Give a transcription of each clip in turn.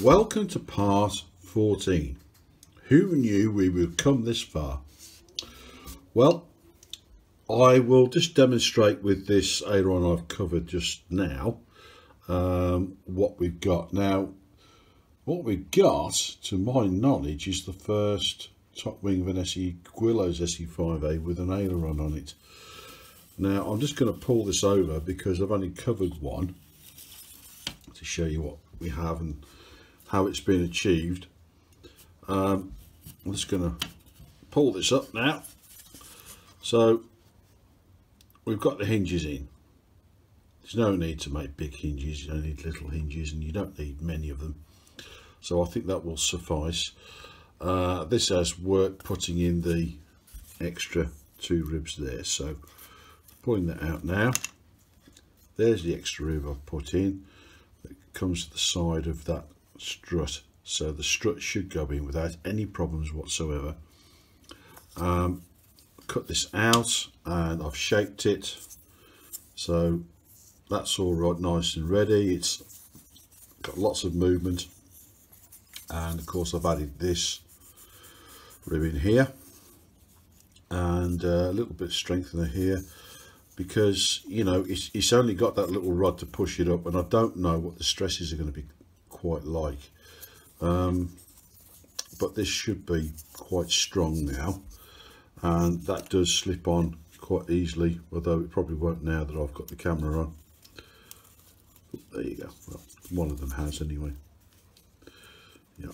Welcome to part 14. Who knew we would come this far? Well, I will just demonstrate with this aileron I've covered just now what we've got. Now, what we've got, to my knowledge, is the first top wing of an Guillows SE5a with an aileron on it. Now, I'm just going to pull this over because I've only covered one to show you what we have and how it's been achieved. I'm just going to pull this up now. So we've got the hinges in. There's no need to make big hinges, you don't need little hinges, and you don't need many of them, so I think that will suffice. This has work putting in the extra 2 ribs there, so pulling that out now. There's the extra rib I've put in. It comes to the side of that strut, so the strut should go in without any problems whatsoever. Cut this out and I've shaped it, so that's all right, nice and ready. It's got lots of movement, and of course I've added this rib in here and a little bit of strengthener here, because you know it's only got that little rod to push it up, and I don't know what the stresses are going to be quite like, but this should be quite strong now, and that does slip on quite easily, although it probably won't now that I've got the camera on. There you go. Well, one of them has anyway. Yeah,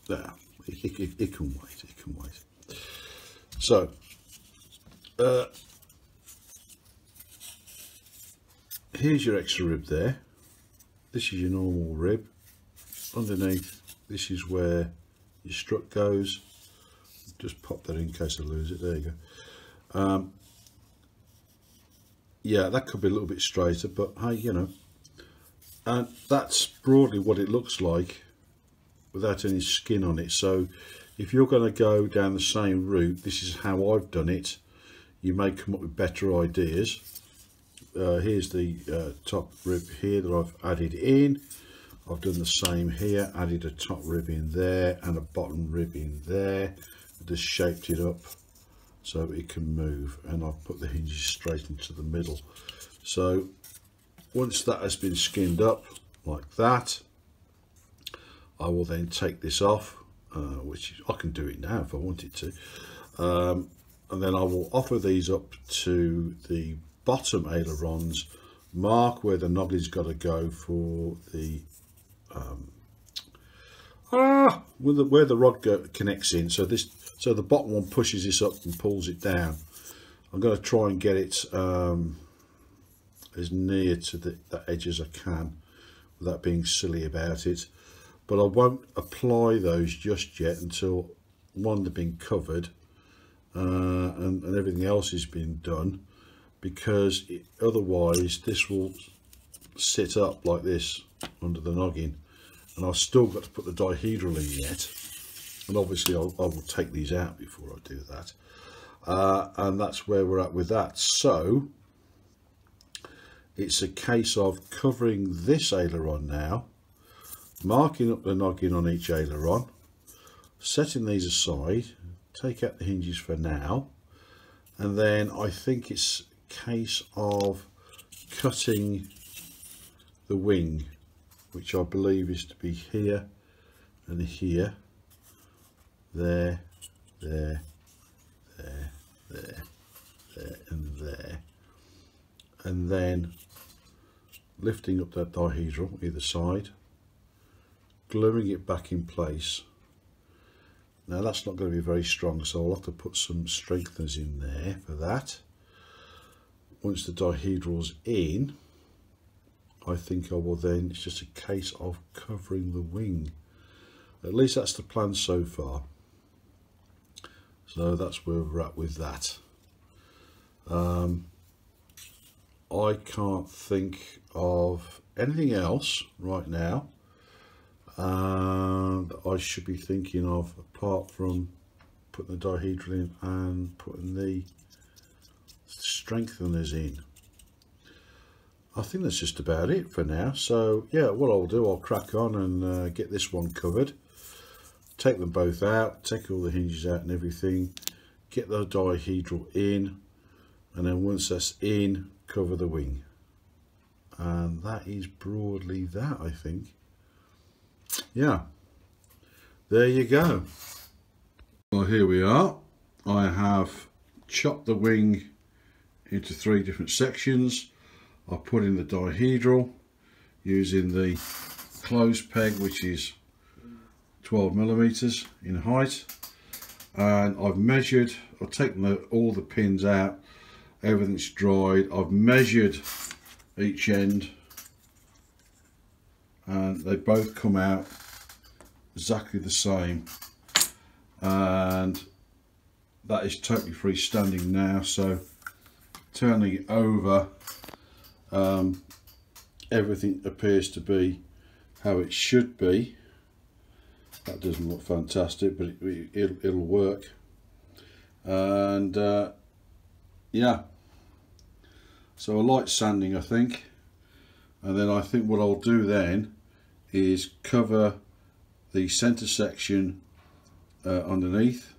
there. It can wait. It can wait. So here's your extra rib there. This is your normal rib. Underneath, this is where your strut goes. Just pop that in case I lose it. There you go. Yeah, that could be a little bit straighter, but hey, you know. And that's broadly what it looks like without any skin on it. So if you're going to go down the same route, this is how I've done it. You may come up with better ideas. Here's the top rib here that I've added in. I've done the same here, added a top rib in there and a bottom rib in there. Just shaped it up so it can move, and I've put the hinges straight into the middle. So once that has been skinned up like that, I will then take this off, which I can do it now if I wanted to, and then I will offer these up to the bottom ailerons, mark where the noggin's got to go for the where the rod connects in. So the bottom one pushes this up and pulls it down. I'm going to try and get it as near to that edge as I can without being silly about it, but I won't apply those just yet until one, they've been covered and everything else has been done, because otherwise this will sit up like this under the noggin, and I've still got to put the dihedral in yet, and obviously I will take these out before I do that, and that's where we're at with that. So it's a case of covering this aileron now, marking up the noggin on each aileron, setting these aside, take out the hinges for now, and then I think it's a case of cutting the wing, which I believe is to be here and here, there, there, there, there, there and there, and then lifting up that dihedral either side, gluing it back in place. Now that's not going to be very strong, so I'll have to put some strengtheners in there for that. Once the dihedral's in, I think I will then, it's just a case of covering the wing. At least that's the plan so far. So that's where we're at with that. I can't think of anything else right now that I should be thinking of apart from putting the dihedral in and putting the strengtheners in. I think that's just about it for now. So yeah, what I'll do, I'll crack on and get this one covered. Take them both out, take all the hinges out and everything, get the dihedral in, and then once that's in, cover the wing. And that is broadly that, I think. Yeah, there you go. Well, here we are. I have chopped the wing into 3 different sections. I put in the dihedral using the closed peg, which is 12mm in height, and I've measured, I've taken all the pins out, everything's dried, I've measured each end, and they both come out exactly the same, and that is totally freestanding now. So turning it over, everything appears to be how it should be. That doesn't look fantastic, but it'll work. And yeah, so a light sanding, I think, and then I think what I'll do then is cover the center section underneath,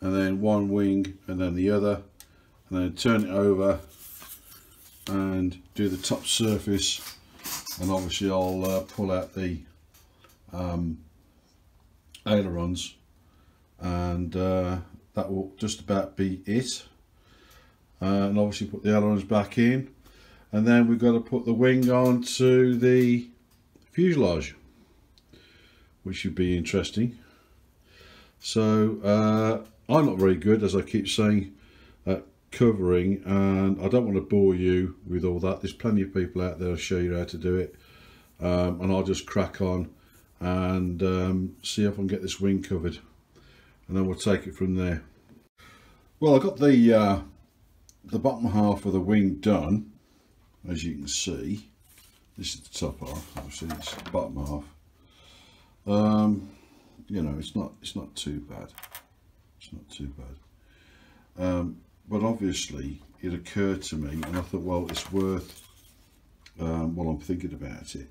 and then one wing and then the other, and then turn it over and do the top surface, and obviously I'll pull out the ailerons, and that will just about be it. And obviously put the ailerons back in, and then we've got to put the wing onto the fuselage, which should be interesting. So I'm not very good, as I keep saying, at covering, and I don't want to bore you with all that. There's plenty of people out there who'll show you how to do it, and I'll just crack on and see if I can get this wing covered, and then we'll take it from there. Well, I got the bottom half of the wing done, as you can see. This is the top half, obviously it's the bottom half. You know, it's not too bad. It's not too bad. But obviously it occurred to me, and I thought, well, it's worth, while I'm thinking about it,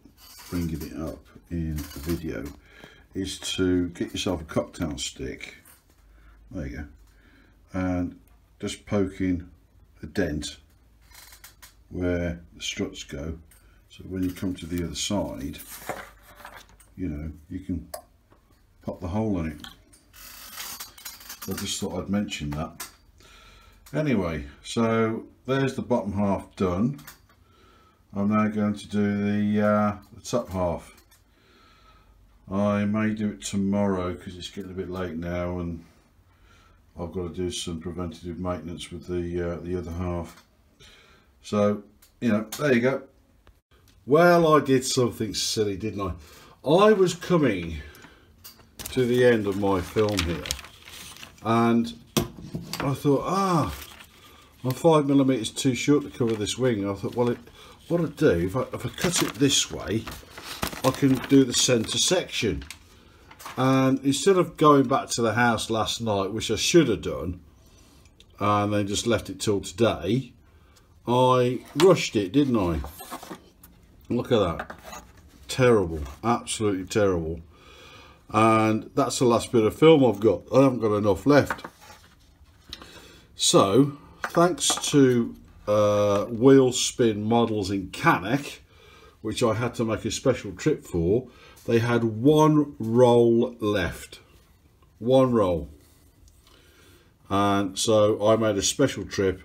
bringing it up in a video, is to get yourself a cocktail stick. There you go, and just poking a dent where the struts go, so when you come to the other side, you know, you can pop the hole in it. I just thought I'd mention that. Anyway, so there's the bottom half done. I'm now going to do the top half. I may do it tomorrow because it's getting a bit late now, and I've got to do some preventative maintenance with the other half. So, you know, there you go. Well, I did something silly, didn't I? I was coming to the end of my film here, and I thought, I'm 5mm too short to cover this wing. I thought, well, what I'd do, if I cut it this way, I can do the centre section. And instead of going back to the house last night, which I should have done, and then just left it till today, I rushed it, didn't I? Look at that. Terrible, absolutely terrible. And that's the last bit of film I've got. I haven't got enough left. So, thanks to Wheel Spin Models in Cannock, which I had to make a special trip for, they had one roll left. One roll. And so I made a special trip,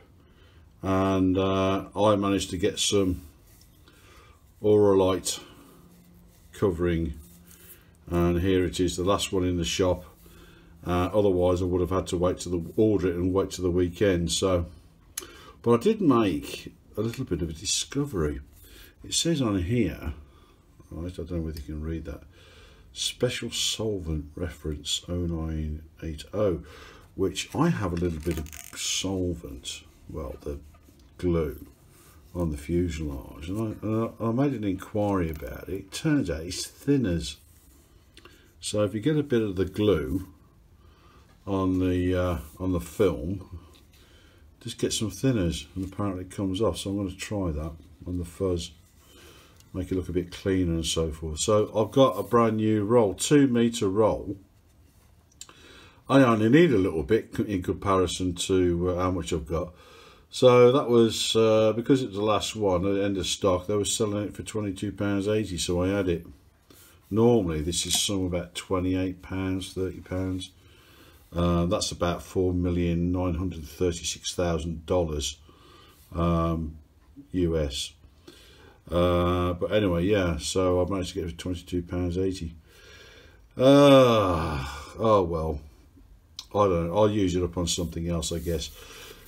and I managed to get some Auralite covering, and here it is, the last one in the shop. Otherwise I would have had to wait to order it and wait to the weekend. So, but I did make a little bit of a discovery. It says on here, right, I don't know whether you can read that, special solvent reference 0980, which I have a little bit of solvent, well, the glue on the fuselage, and I made an inquiry about it. It turns out it's thinners. So if you get a bit of the glue on the film, just get some thinners, and apparently it comes off. So I'm going to try that on the fuzz, make it look a bit cleaner and so forth. So I've got a brand new roll, 2 meter roll. I only need a little bit in comparison to how much I've got. So that was because it's the last one at the end of stock. They were selling it for £22.80, so I had it. Normally this is somewhere about £28, £30. That's about $4,936,000 US. But anyway, yeah, so I managed to get it for £22.80. Oh well, I don't know, I'll use it up on something else, I guess.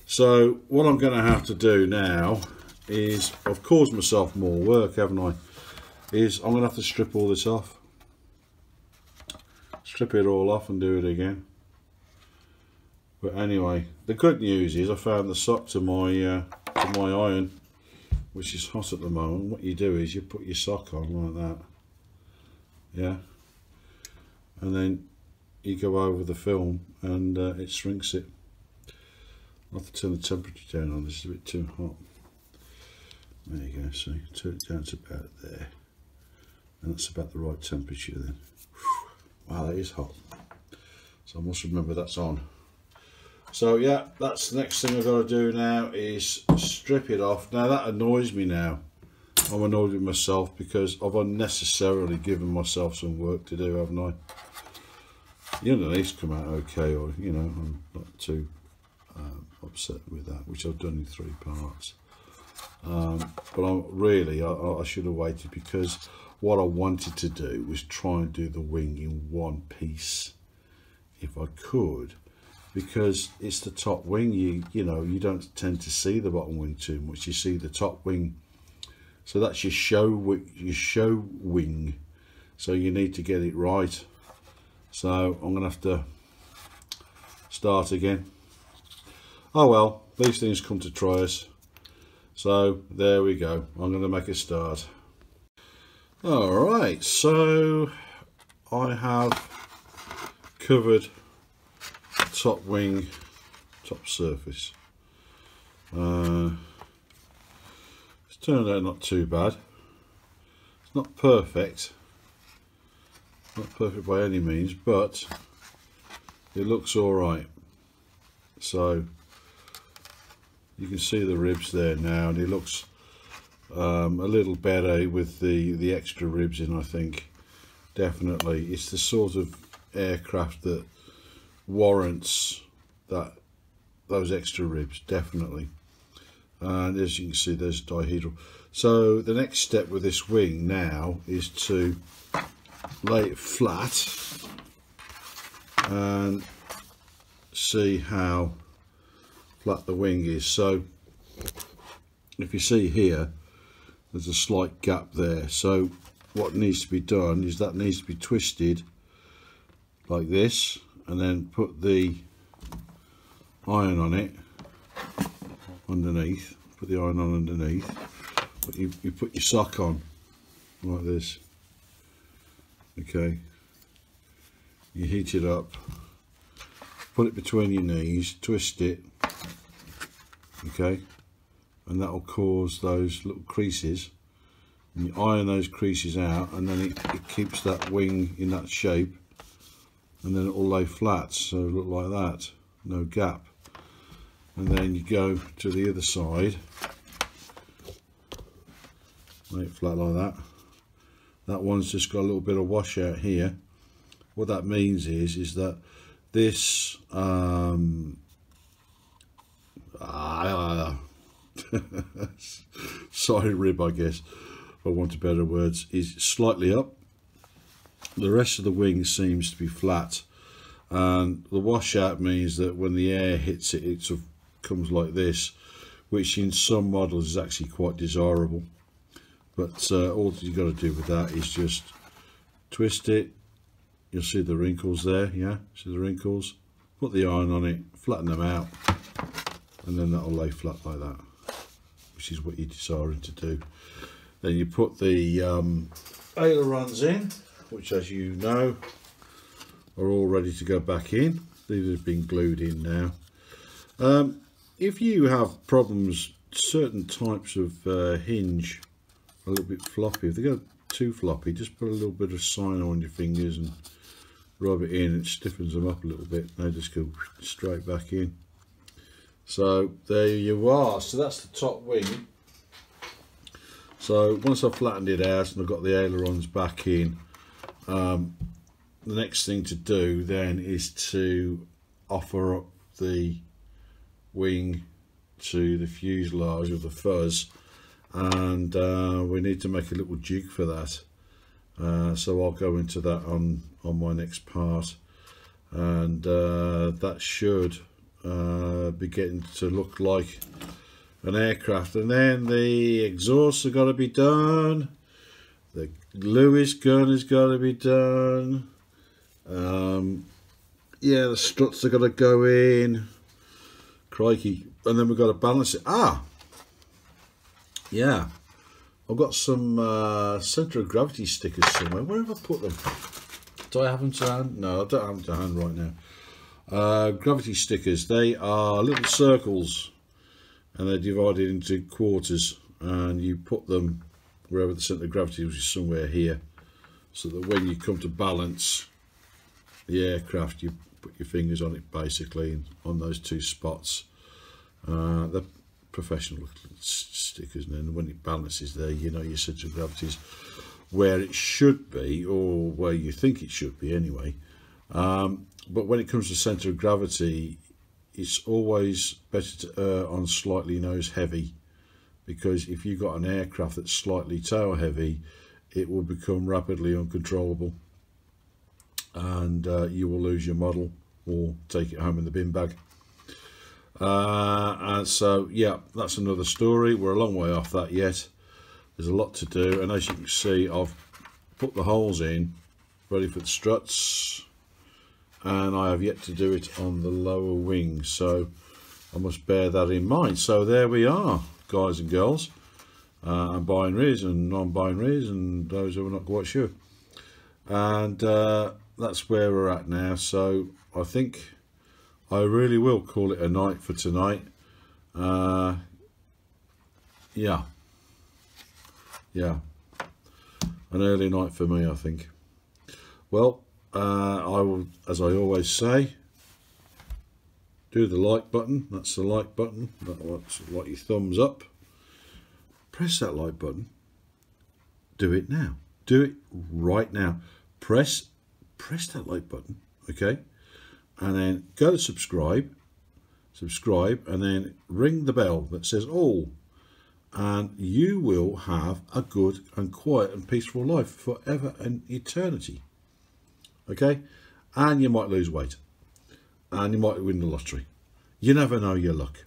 So what I'm going to have to do now is, I've caused myself more work, haven't I? Is I'm going to have to strip all this off. Strip it all off and do it again. But anyway, the good news is I found the sock to my iron, which is hot at the moment. What you do is you put your sock on like that, yeah, and then you go over the film and it shrinks it. I'll have to turn the temperature down on this, it's a bit too hot. There you go, see, turn it down to about there, and that's about the right temperature then. Wow, that is hot. So I must remember that's on. So yeah, that's the next thing I've got to do now, is strip it off. Now that annoys me now. I'm annoyed with myself because I've unnecessarily given myself some work to do, haven't I? The underneath's come out okay, or you know, I'm not too upset with that, which I've done in 3 parts. But I should have waited, because what I wanted to do was try and do the wing in one piece if I could, because it's the top wing. You know, you don't tend to see the bottom wing too much, you see the top wing. So that's your show wing, so you need to get it right. So I'm gonna have to start again. Oh well, these things come to try us. So there we go, I'm going to make a start. Alright, so I have covered top wing, top surface. It's turned out not too bad. It's not perfect. Not perfect by any means, but it looks alright. So you can see the ribs there now, and it looks a little better with the extra ribs in, I think. Definitely, it's the sort of aircraft that warrants those extra ribs, definitely. And as you can see, there's dihedral. So the next step with this wing now is to lay it flat and see how flat the wing is. So if you see here, there's a slight gap there. So what needs to be done is that needs to be twisted like this, and then put the iron on it underneath. Put the iron on underneath. But you put your sock on like this. Okay. You heat it up. Put it between your knees. Twist it. Okay, and that will cause those little creases, and you iron those creases out, and then it keeps that wing in that shape, and then it will lay flat, so look like that, no gap. And then you go to the other side, lay it flat like that. That one's just got a little bit of washout here. What that means is that this side rib, I guess, if I want better words, is slightly up. The rest of the wing seems to be flat, and the washout means that when the air hits it, it sort of comes like this, which in some models is actually quite desirable. But all you've got to do with that is just twist it. You'll see the wrinkles there, yeah, see the wrinkles. Put the iron on it, flatten them out, and then that'll lay flat like that, which is what you're desiring to do. Then you put the ailerons in, which, as you know, are all ready to go back in. These have been glued in now. if you have problems, certain types of hinge a little bit floppy, if they go too floppy, just put a little bit of cyano on your fingers and rub it in. It stiffens them up a little bit. They just go straight back in. So there you are. So that's the top wing. So once I've flattened it out and I've got the ailerons back in, the next thing to do then is to offer up the wing to the fuselage or the fuzz, and we need to make a little jig for that. So I'll go into that on my next part, and that should be getting to look like an aircraft. And then the exhausts have got to be done, the Lewis gun has got to be done, yeah, the struts are got to go in, crikey, and then we've got to balance it. Yeah, I've got some centre of gravity stickers somewhere. Where have I put them? Do I have them to hand? No, I don't have them to hand right now. Gravity stickers, they are little circles and they're divided into quarters, and you put them wherever the centre of gravity is, which is somewhere here, so that when you come to balance the aircraft, you put your fingers on it basically, on those two spots. They're professional stickers, and then when it balances there, you know your centre of gravity is where it should be, or where you think it should be anyway. But when it comes to centre of gravity, it's always better to err on slightly nose heavy, because if you've got an aircraft that's slightly tail heavy, it will become rapidly uncontrollable, and you will lose your model or take it home in the bin bag. And so yeah, that's another story. We're a long way off that yet. There's a lot to do, and as you can see, I've put the holes in ready for the struts, and I have yet to do it on the lower wing, so I must bear that in mind. So there we are, guys and girls, and binaries and non-binaries and those who are not quite sure, and that's where we're at now. So I think I really will call it a night for tonight. Yeah, an early night for me, I think. Well, I will, as I always say, do the like button. That's the like button. That's like your thumbs up. Press that like button. Do it now. Do it right now. Press that like button, okay? And then go to subscribe, and then ring the bell that says all, and you will have a good and quiet and peaceful life forever and eternity. Okay, and you might lose weight, and you might win the lottery. You never know your luck.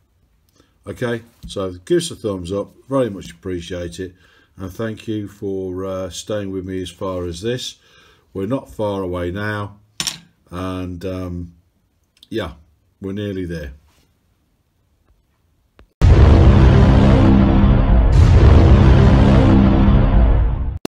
Okay, so give us a thumbs up, very much appreciate it, and thank you for staying with me as far as this. We're not far away now, and yeah, we're nearly there.